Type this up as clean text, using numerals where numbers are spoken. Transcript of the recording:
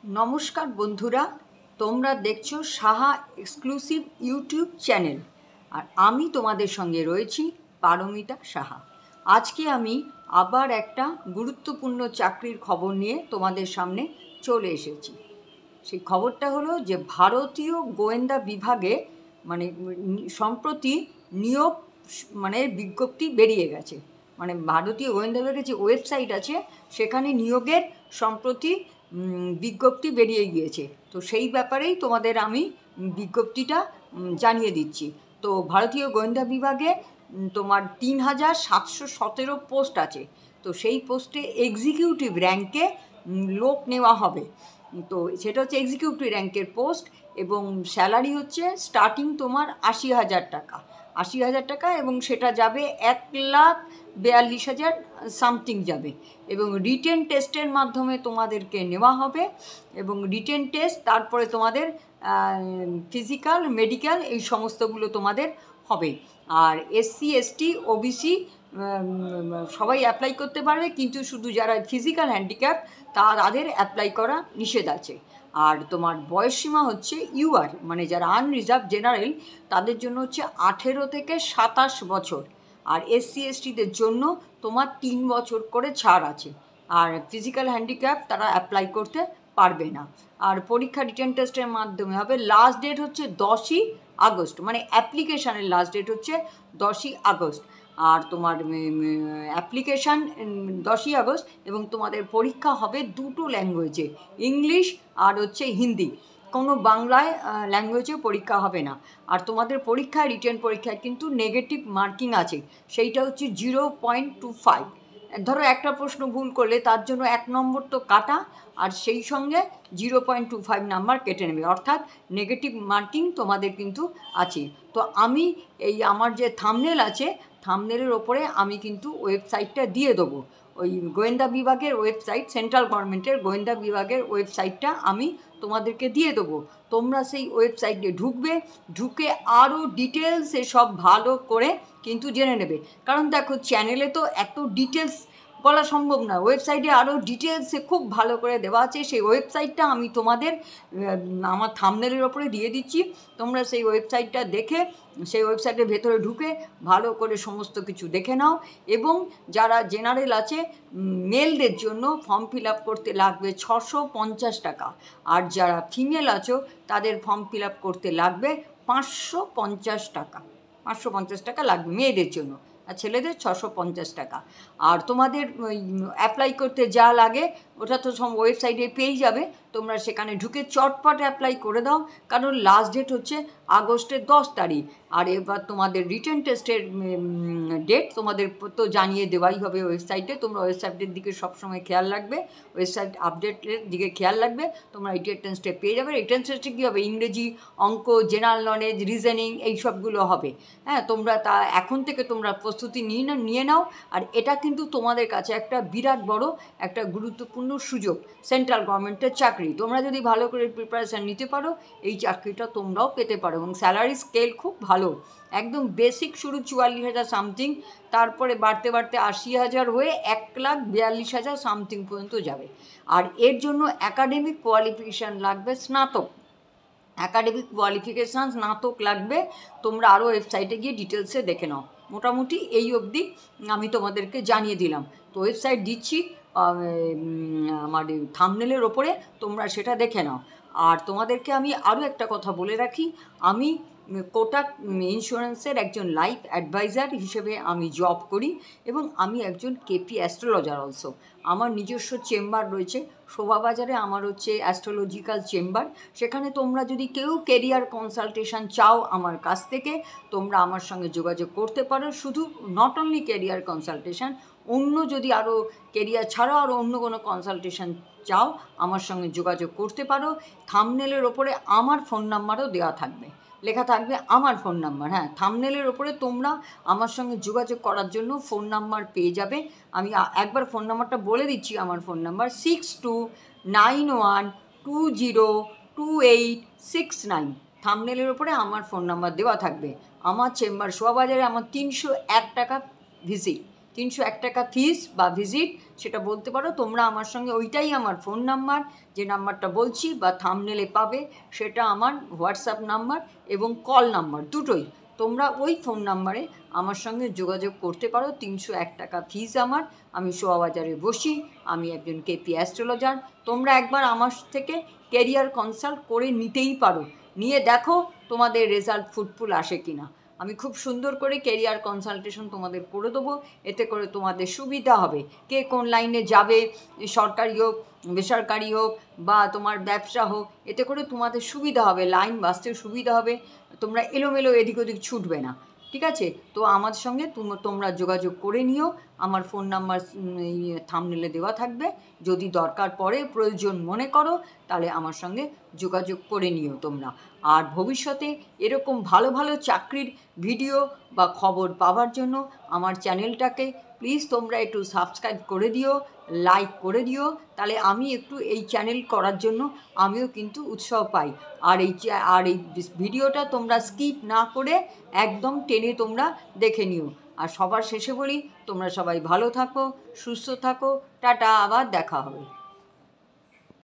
नमस्कार बंधुरा तोमरा देखछो साहा एक्सक्लूसिव यूट्यूब चैनल और आमी तोमादेर संगे रयेछि पारमिता साहा। आज के आमी आबार एकटा गुरुत्वपूर्ण चाकरिर खबर निये तोमादेर सामने चले एसेछि। सेई खबरटा हलो जे भारतीय गोयेन्दा विभागे माने सम्प्रति नियोग माने विज्ञप्ति बेरिये गेछे। माने भारतीय गोयेन्दा विभागेर जे वेबसाइट आछे सेखाने नियोगेर सम्प्रति विज्ञप्ति बेरिये गिয়েছে। तो সেই ব্যাপারেই তোমাদের আমি বিজ্ঞপ্তিটা জানিয়ে দিচ্ছি। তো ভারতীয় গোয়েন্দা বিভাগে তোমার 3717 পোস্ট আছে। তো সেই পোস্টে এক্সিকিউটিভ র্যাঙ্কে লোক নেওয়া হবে। তো সেটা হচ্ছে এক্সিকিউটিভ র্যাঙ্কের পোস্ট এবং স্যালারি হচ্ছে স্টার্টিং তোমার 80,000 টাকা, 80,000 টাকা এবং সেটা যাবে 1,42,000 সামথিং যাবে এবং রিটেন টেস্টের মাধ্যমে তোমাদেরকে নেওয়া হবে এবং রিটেন টেস্ট তারপরে তোমাদের ফিজিক্যাল মেডিকেল এই সমস্তগুলো তোমাদের হবে। আর এসসি এসটি ওবিসি সবাই অ্যাপ্লাই করতে পারবে, কিন্তু শুধু যারা ফিজিক্যাল হ্যান্ডিক্যাপ তাদের অ্যাপ্লাই করা নিষেধ আছে। আর তোমার বয়সসীমা হচ্ছে ইউআর মানে যারা আনরিজার্ভ জেনারেল তাদের জন্য হচ্ছে 18 থেকে 27 বছর। আর এসসি এসটিদের জন্য তোমার 3 বছর করে ছাড় আছে। আর ফিজিক্যাল হ্যান্ডিক্যাপ তারা অ্যাপ্লাই করতে পারবে না। আর পরীক্ষা রিটেন টেস্টের মাধ্যমে হবে। লাস্ট ডেট হচ্ছে 10ই আগস্ট, মানে অ্যাপ্লিকেশানের লাস্ট ডেট হচ্ছে 10ই আগস্ট। আর তোমার অ্যাপ্লিকেশান 10ই আগস্ট এবং তোমাদের পরীক্ষা হবে দুটো ল্যাঙ্গুয়েজে, ইংলিশ আর হচ্ছে হিন্দি, কোনো বাংলায় ল্যাঙ্গুয়েজে পরীক্ষা হবে না। আর তোমাদের পরীক্ষায় রিটেন পরীক্ষায় কিন্তু নেগেটিভ মার্কিং আছে, সেইটা হচ্ছে 0.25। ধরো একটা প্রশ্ন ভুল করলে তার জন্য 1 নম্বর তো কাটা আর সেই সঙ্গে 0.25 নাম্বার কেটে নেবে, অর্থাৎ নেগেটিভ মার্কিং তোমাদের কিন্তু আছে। তো আমি এই আমার যে থাম্বনেল আছে থাম্বনেলের ওপরে আমি কিন্তু ওয়েবসাইটটা দিয়ে দেবো। ওই গোয়েন্দা বিভাগের ওয়েবসাইট, সেন্ট্রাল গভর্নমেন্টের গোয়েন্দা বিভাগের ওয়েবসাইটটা আমি তোমাদেরকে দিয়ে দেবো। তোমরা সেই ওয়েবসাইটে ঢুকবে, ঢুকে আরও ডিটেলসে সব ভালো করে কিন্তু জেনে নেবে। কারণ দেখো চ্যানেলে তো এত ডিটেলস বলা সম্ভব না, ওয়েবসাইটে আরও ডিটেলসে খুব ভালো করে দেওয়া আছে। সেই ওয়েবসাইটটা আমি তোমাদের আমার থাম্বনেলের ওপরে দিয়ে দিচ্ছি। তোমরা সেই ওয়েবসাইটটা দেখে সেই ওয়েবসাইটের ভেতরে ঢুকে ভালো করে সমস্ত কিছু দেখে নাও। এবং যারা জেনারেল আছে মেলদের জন্য ফর্ম ফিল আপ করতে লাগবে 650 টাকা, আর যারা ফিমেল আছো তাদের ফর্ম ফিল আপ করতে লাগবে 550 টাকা। 550 টাকা লাগবে মেয়েদের জন্য, আর ছেলেদের 650 টাকা। আর তোমাদের অ্যাপ্লাই করতে যা লাগে ওটা তো সব ওয়েবসাইটে পেয়ে যাবে, তোমরা সেখানে ঢুকে চটপট অ্যাপ্লাই করে দাও। কারণ লাস্ট ডেট হচ্ছে আগস্টের 10 তারিখ। আর এবার তোমাদের রিটেন টেস্টের ডেট তোমাদের তো জানিয়ে দেওয়াই হবে ওয়েবসাইটে। তোমরা ওয়েবসাইটের দিকে সবসময় খেয়াল রাখবে, ওয়েবসাইট আপডেটের দিকে খেয়াল রাখবে, তোমরা রিটেন টেস্টে পেয়ে যাবে। রিটেন টেস্টে কী হবে, ইংরেজি, অঙ্ক, জেনারেল নলেজ, রিজনিং এই সবগুলো হবে। হ্যাঁ, তোমরা তা এখন থেকে তোমরা প্রস্তুতি নিয়ে নাও। আর এটা কিন্তু তোমাদের কাছে একটা বিরাট বড় একটা গুরুত্বপূর্ণ সুযোগ, সেন্ট্রাল গভর্নমেন্টের চাকরি। তোমরা যদি ভালো করে প্রিপারেশান নিতে পারো এই চাকরিটা তোমরাও পেতে পারো। এবং স্যালারি স্কেল খুব ভালো, একদম বেসিক শুরু 44,000 সামথিং, তারপরে বাড়তে বাড়তে 80,000 হয়ে 1,42,000 সামথিং পর্যন্ত যাবে। আর এর জন্য একাডেমিক কোয়ালিফিকেশান লাগবে স্নাতক, একাডেমিক কোয়ালিফিকেশান স্নাতক লাগবে। তোমরা আরও ওয়েবসাইটে গিয়ে ডিটেলসে দেখে নাও। মোটামুটি এই অবধি আমি তোমাদেরকে জানিয়ে দিলাম। তো ওয়েবসাইট দিচ্ছি আমার থাম্বনেলের ওপরে, তোমরা সেটা দেখে নাও। আর তোমাদেরকে আমি আরও একটা কথা বলে রাখি, আমি কোটাক ইন্স্যুরেন্সের একজন লাইফ অ্যাডভাইজার হিসেবে আমি জব করি এবং আমি একজন কেপি অ্যাস্ট্রোলজার অলসো। আমার নিজস্ব চেম্বার রয়েছে শোভাবাজারে, আমার হচ্ছে অ্যাস্ট্রোলজিক্যাল চেম্বার। সেখানে তোমরা যদি কেউ কেরিয়ার কনসালটেশন চাও আমার কাছ থেকে, তোমরা আমার সঙ্গে যোগাযোগ করতে পারো। শুধু নট অনলি কেরিয়ার কনসালটেশন, অন্য যদি আরও কেরিয়ার ছাড়াও আরও অন্য কোনো কনসালটেশন চাও আমার সঙ্গে যোগাযোগ করতে পারো। থাম্বনেলের ওপরে আমার ফোন নাম্বারও দেওয়া থাকবে, লেখা থাকবে আমার ফোন নাম্বার। হ্যাঁ, থাম্বনেলের ওপরে তোমরা আমার সঙ্গে যোগাযোগ করার জন্য ফোন নাম্বার পেয়ে যাবে। আমি একবার ফোন নাম্বারটা বলে দিচ্ছি। আমার ফোন নাম্বার 6291202869। থাম্বনেলের ওপরে আমার ফোন নাম্বার দেওয়া থাকবে। আমার চেম্বার শোভাবাজারে, আমার 301 টাকা ভিজিট, 301 টাকা ফিস বা ভিজিট, সেটা বলতে পারো তোমরা আমার সঙ্গে। ওইটাই আমার ফোন নাম্বার, যে নাম্বারটা বলছি বা থাম্বনেলে পাবে, সেটা আমার হোয়াটসঅ্যাপ নাম্বার এবং কল নাম্বার দুটোই। তোমরা ওই ফোন নাম্বারে আমার সঙ্গে যোগাযোগ করতে পারো। 301 টাকা ফিস আমার। আমি শোয়াবাজারে বসি, আমি একজন কেপি অ্যাস্ট্রোলজার। তোমরা একবার আমার থেকে ক্যারিয়ার কনসাল্ট করে নিতেই পারো, নিয়ে দেখো তোমাদের রেজাল্ট ফুটফুল আসে কি না। আমি খুব সুন্দর করে ক্যারিয়ার কনসালটেশন তোমাদের করে দেবো, এতে করে তোমাদের সুবিধা হবে। কে কোন লাইনে যাবে, সরকারি হোক বেসরকারি হোক বা তোমার ব্যবসা হোক, এতে করে তোমাদের সুবিধা হবে, লাইন বাঁচতে সুবিধা হবে, তোমরা এলোমেলো এদিক ওদিক ছুটবে না। ঠিক আছে? তো আমার সঙ্গে তোমরা যোগাযোগ করে নিও। আমার ফোন নাম্বার থাম্বনেলে দেওয়া থাকবে। যদি দরকার পড়ে, প্রয়োজন মনে করো, তাহলে আমার সঙ্গে যোগাযোগ করে নিও তোমরা। আর ভবিষ্যতে এরকম ভালো ভালো চাকরির ভিডিও বা খবর পাওয়ার জন্য আমার চ্যানেলটাকে প্লিজ তোমরা একটু সাবস্ক্রাইব করে দিও, লাইক করে দিও। তাহলে আমি একটু এই চ্যানেল করার জন্য আমিও কিন্তু উৎসাহ পাই। আর এই ভিডিওটা তোমরা স্কিপ না করে একদম টেনে তোমরা দেখে নিও। আর সবার শেষে বলি, তোমরা সবাই ভালো থাকো, সুস্থ থাকো, টাটা, আবার দেখা হবে।